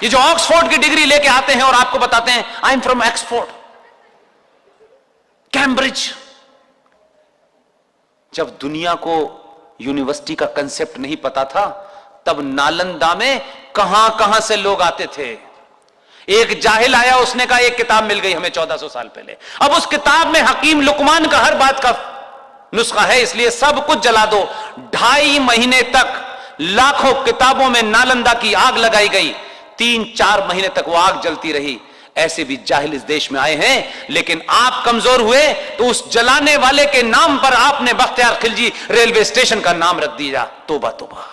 ये जो ऑक्सफोर्ड की डिग्री लेके आते हैं और आपको बताते हैं I am from Oxford, Cambridge. जब दुनिया को यूनिवर्सिटी का कंसेप्ट नहीं पता था, तब नालंदा में कहां कहां से लोग आते थे। एक जाहिल आया, उसने कहा एक किताब मिल गई हमें 1400 साल पहले। अब उस किताब में हकीम लुकमान का हर बात का नुस्खा है, इसलिए सब कुछ जला दो। 2.5 महीने तक लाखों किताबों में नालंदा की आग लगाई गई। 3-4 महीने तक वो आग जलती रही। ऐसे भी जाहिल इस देश में आए हैं, लेकिन आप कमजोर हुए तो उस जलाने वाले के नाम पर आपने बख्तियार खिलजी रेलवे स्टेशन का नाम रख दिया। तौबा तौबा।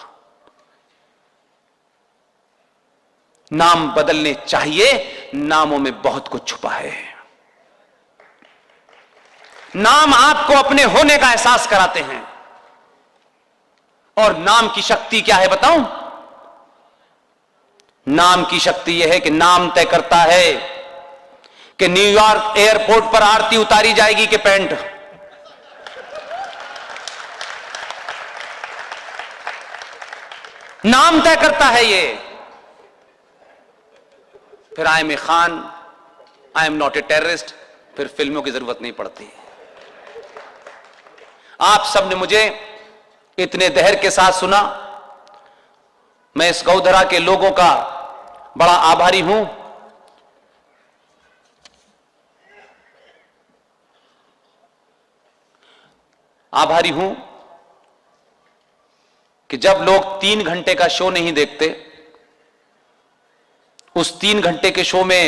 नाम बदलने चाहिए, नामों में बहुत कुछ छुपा है। नाम आपको अपने होने का एहसास कराते हैं। और नाम की शक्ति क्या है बताऊं? नाम की शक्ति यह है कि नाम तय करता है कि न्यूयॉर्क एयरपोर्ट पर आरती उतारी जाएगी कि पैंट। नाम तय करता है ये। फिर I am a Khan, I am not a terrorist, फिर फिल्मों की जरूरत नहीं पड़ती। आप सबने मुझे इतने दहर के साथ सुना। मैं इस गौधरा के लोगों का बड़ा आभारी हूं। आभारी हूं कि जब लोग 3 घंटे का शो नहीं देखते, उस 3 घंटे के शो में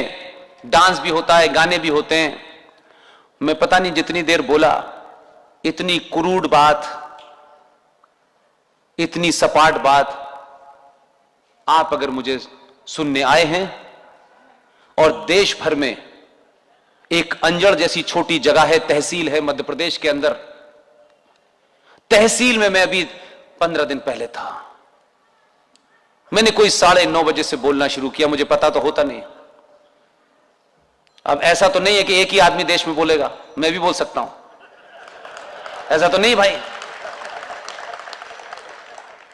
डांस भी होता है, गाने भी होते हैं। मैं पता नहीं जितनी देर बोला, इतनी क्रूड बात, इतनी सपाट बात आप अगर मुझे सुनने आए हैं, और देश भर में एक अंजड़ जैसी छोटी जगह है, तहसील है मध्य प्रदेश के अंदर, तहसील में मैं अभी 15 दिन पहले था। मैंने कोई 9:30 बजे से बोलना शुरू किया, मुझे पता तो होता नहीं। अब ऐसा तो नहीं है कि एक ही आदमी देश में बोलेगा, मैं भी बोल सकता हूं, ऐसा तो नहीं भाई।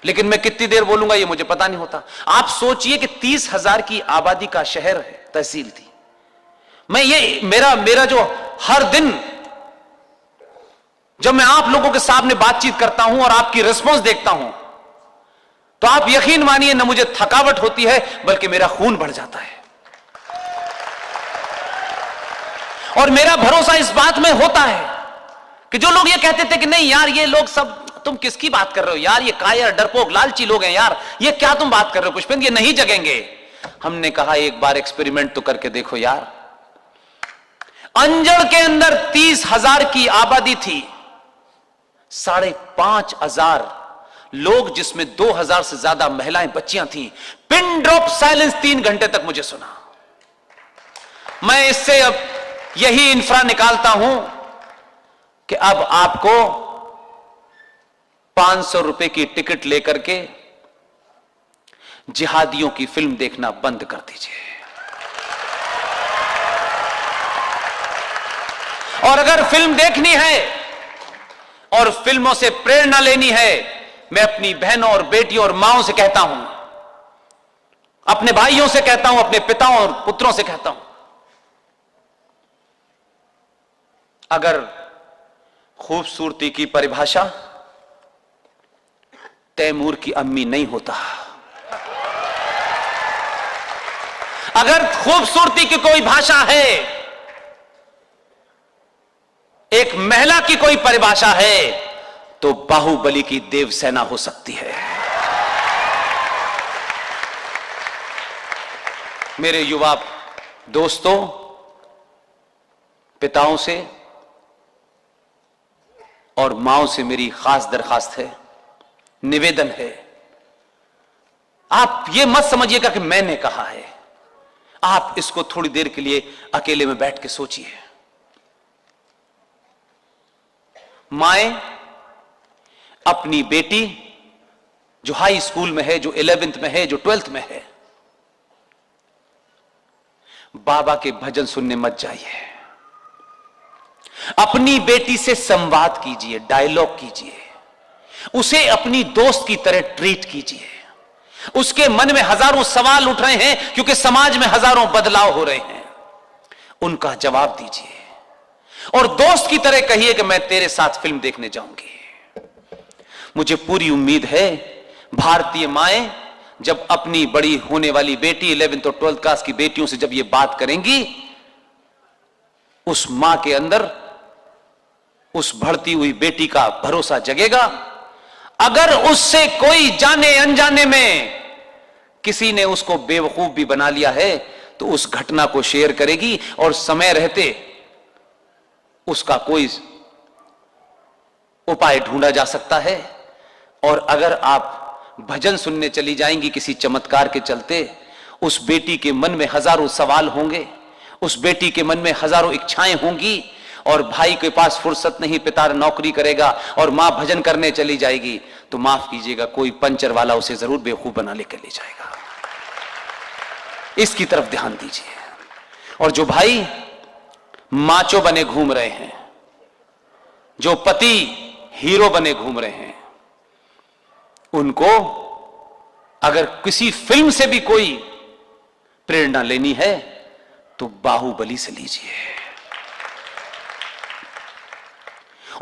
लेकिन मैं कितनी देर बोलूंगा ये मुझे पता नहीं होता। आप सोचिए कि 30,000 की आबादी का शहर है, तहसील थी। मैं ये मेरा जो हर दिन जब मैं आप लोगों के सामने बातचीत करता हूं और आपकी रिस्पॉन्स देखता हूं, तो आप यकीन मानिए न मुझे थकावट होती है, बल्कि मेरा खून बढ़ जाता है। और मेरा भरोसा इस बात में होता है कि जो लोग ये कहते थे कि नहीं यार ये लोग सब, तुम किसकी बात कर रहे हो यार, ये कायर डरपोक लालची लोग हैं यार, ये क्या तुम बात कर रहे हो पुष्पेंद्र, ये नहीं जगेंगे। हमने कहा एक बार एक्सपेरिमेंट तो करके देखो यार। अंजड़ के अंदर 30,000 की आबादी थी, 5,500 लोग, जिसमें 2,000 से ज्यादा महिलाएं बच्चियां थीं। पिन ड्रॉप साइलेंस 3 घंटे तक मुझे सुना। मैं इससे अब यही इंफ्रा निकालता हूं कि अब आपको 500 रुपए की टिकट लेकर के जिहादियों की फिल्म देखना बंद कर दीजिए। और अगर फिल्म देखनी है और फिल्मों से प्रेरणा लेनी है, मैं अपनी बहनों और बेटियों और माओं से कहता हूं, अपने भाइयों से कहता हूं, अपने पिताओं और पुत्रों से कहता हूं, अगर खूबसूरती की परिभाषा तैमूर की अम्मी नहीं होता, अगर खूबसूरती की कोई भाषा है, एक महिला की कोई परिभाषा है, तो बाहुबली की देवसेना हो सकती है। मेरे युवा दोस्तों, पिताओं से और माओं से मेरी खास दरखास्त है, निवेदन है, आप ये मत समझिएगा कि मैंने कहा है। आप इसको थोड़ी देर के लिए अकेले में बैठ के सोचिए। माएं अपनी बेटी जो हाई स्कूल में है, जो 11th में है, जो 12th में है, बाबा के भजन सुनने मत जाइए। अपनी बेटी से संवाद कीजिए, डायलॉग कीजिए, उसे अपनी दोस्त की तरह ट्रीट कीजिए। उसके मन में हजारों सवाल उठ रहे हैं क्योंकि समाज में हजारों बदलाव हो रहे हैं। उनका जवाब दीजिए और दोस्त की तरह कहिए कि मैं तेरे साथ फिल्म देखने जाऊंगी। मुझे पूरी उम्मीद है भारतीय माएं जब अपनी बड़ी होने वाली बेटी 11th और 12th क्लास की बेटियों से जब ये बात करेंगी, उस मां के अंदर उस बढ़ती हुई बेटी का भरोसा जगेगा। अगर उससे कोई जाने अनजाने में किसी ने उसको बेवकूफ भी बना लिया है तो उस घटना को शेयर करेगी और समय रहते उसका कोई उपाय ढूंढा जा सकता है। और अगर आप भजन सुनने चली जाएंगी किसी चमत्कार के चलते, उस बेटी के मन में हजारों सवाल होंगे, उस बेटी के मन में हजारों इच्छाएं होंगी और भाई के पास फुर्सत नहीं, पिता नौकरी करेगा और मां भजन करने चली जाएगी, तो माफ कीजिएगा कोई पंचर वाला उसे जरूर बेवकूफ बना लेकर ले जाएगा। इसकी तरफ ध्यान दीजिए। और जो भाई माचो बने घूम रहे हैं, जो पति हीरो बने घूम रहे हैं, उनको अगर किसी फिल्म से भी कोई प्रेरणा लेनी है तो बाहुबली से लीजिए।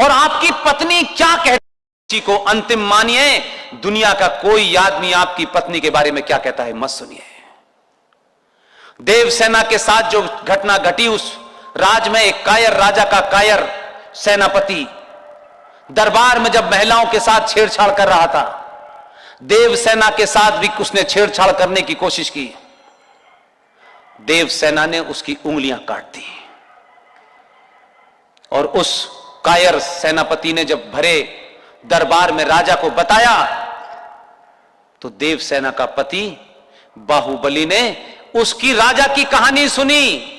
और आपकी पत्नी क्या कहती को अंतिम मानिए। दुनिया का कोई आदमी आपकी पत्नी के बारे में क्या कहता है मत सुनिए। देवसेना के साथ जो घटना घटी, उस राज में एक कायर राजा का कायर सेनापति दरबार में जब महिलाओं के साथ छेड़छाड़ कर रहा था, देवसेना के साथ भी उसने छेड़छाड़ करने की कोशिश की। देवसेना ने उसकी उंगलियां काट दी और उस कायर सेनापति ने जब भरे दरबार में राजा को बताया तो देवसेना का पति बाहुबली ने उसकी राजा की कहानी सुनी,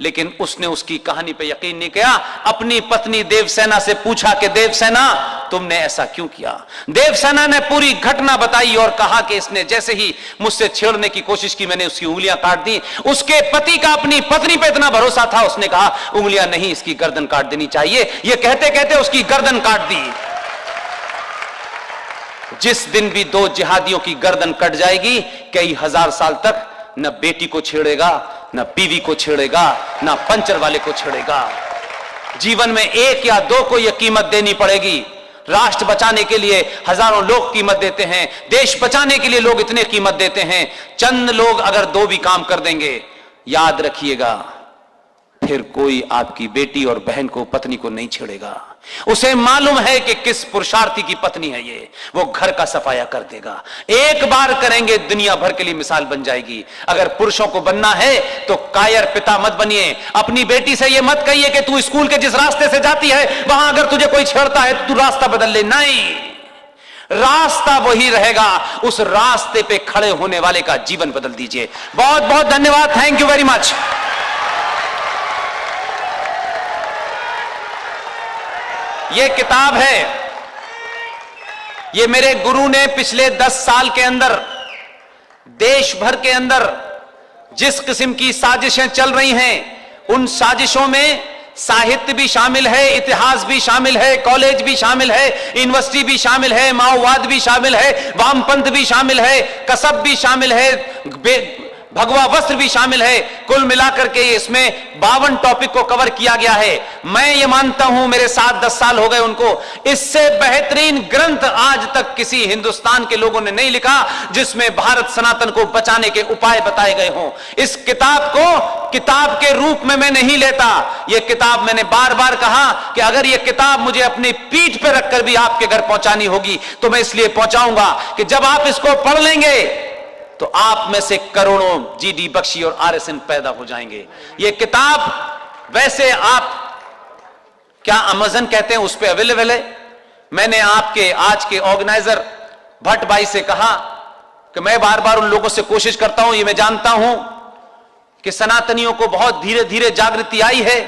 लेकिन उसने उसकी कहानी पे यकीन नहीं किया। अपनी पत्नी देवसेना से पूछा कि देवसेना तुमने ऐसा क्यों किया। देवसेना ने पूरी घटना बताई और कहा कि इसने जैसे ही मुझसे छेड़ने की कोशिश की मैंने उसकी उंगलियां काट दी। उसके पति का अपनी पत्नी पे इतना भरोसा था, उसने कहा उंगलियां नहीं, इसकी गर्दन काट देनी चाहिए। यह कहते कहते उसकी गर्दन काट दी। जिस दिन भी दो जिहादियों की गर्दन कट जाएगी, कई हजार साल तक न बेटी को छेड़ेगा, न बीवी को छेड़ेगा, न पंचर वाले को छेड़ेगा। जीवन में एक या दो को यह कीमत देनी पड़ेगी। राष्ट्र बचाने के लिए हजारों लोग कीमत देते हैं, देश बचाने के लिए लोग इतने कीमत देते हैं। चंद लोग अगर दो भी काम कर देंगे, याद रखिएगा फिर कोई आपकी बेटी और बहन को, पत्नी को नहीं छेड़ेगा। उसे मालूम है कि किस पुरुषार्थी की पत्नी है ये, वो घर का सफाया कर देगा। एक बार करेंगे दुनिया भर के लिए मिसाल बन जाएगी। अगर पुरुषों को बनना है तो कायर पिता मत बनिए। अपनी बेटी से ये मत कहिए कि तू स्कूल के जिस रास्ते से जाती है वहां अगर तुझे कोई छेड़ता है तो तू रास्ता बदल ले। नहीं, रास्ता वही रहेगा। उस रास्ते पे खड़े होने वाले का जीवन बदल दीजिए। बहुत बहुत धन्यवाद। Thank you very much. ये किताब है, ये मेरे गुरु ने पिछले 10 साल के अंदर देश भर के अंदर जिस किस्म की साजिशें चल रही हैं, उन साजिशों में साहित्य भी शामिल है, इतिहास भी शामिल है, कॉलेज भी शामिल है, यूनिवर्सिटी भी शामिल है, माओवाद भी शामिल है, वामपंथ भी शामिल है, कसब भी शामिल है, भगवा वस्त्र भी शामिल है। कुल मिलाकर के इसमें 52 टॉपिक को कवर किया गया है। मैं ये मानता हूं, मेरे साथ 10 साल हो गए उनको, इससे बेहतरीन ग्रंथ आज तक किसी हिंदुस्तान के लोगों ने नहीं लिखा जिसमें भारत सनातन को बचाने के उपाय बताए गए हों। इस किताब को किताब के रूप में मैं नहीं लेता। यह किताब, मैंने बार बार कहा कि अगर यह किताब मुझे अपनी पीठ पर रखकर भी आपके घर पहुंचानी होगी तो मैं इसलिए पहुंचाऊंगा कि जब आप इसको पढ़ लेंगे तो आप में से करोड़ों जीडी बख्शी और आरएसएन पैदा हो जाएंगे। यह किताब वैसे आप क्या अमेज़न कहते हैं उस पर अवेलेबल है। मैंने आपके आज के ऑर्गेनाइजर भट्ट भाई से कहा कि मैं बार बार उन लोगों से कोशिश करता हूं, ये मैं जानता हूं कि सनातनियों को बहुत धीरे धीरे जागृति आई है,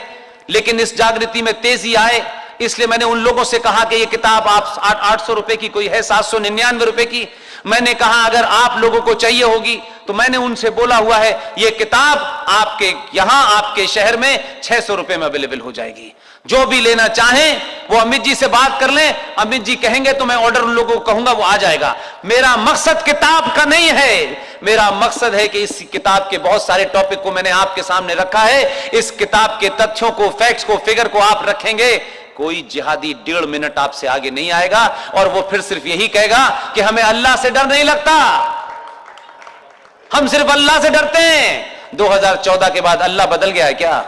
लेकिन इस जागृति में तेजी आए, इसलिए मैंने उन लोगों से कहा कि ये किताब आप 800 रुपए की कोई है, 799 रुपए की। मैंने कहा अगर आप लोगों को चाहिए होगी तो मैंने उनसे बोला हुआ है ये किताब आपके यहां आपके शहर में 600 रुपए में अवेलेबल हो जाएगी। जो भी लेना चाहें वो अमित जी से बात कर लें, अमित जी कहेंगे तो मैं ऑर्डर उन लोगों को कहूंगा, वो आ जाएगा। मेरा मकसद किताब का नहीं है, मेरा मकसद है कि इस किताब के बहुत सारे टॉपिक को मैंने आपके सामने रखा है। इस किताब के तथ्यों को, फैक्ट्स को, फिगर को आप रखेंगे, कोई जिहादी 1.5 मिनट आपसे आगे नहीं आएगा और वो फिर सिर्फ यही कहेगा कि हमें अल्लाह से डर नहीं लगता, हम सिर्फ अल्लाह से डरते हैं। 2014 के बाद अल्लाह बदल गया है क्या?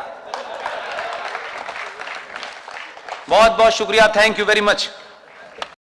बहुत बहुत शुक्रिया, थैंक यू वेरी मच।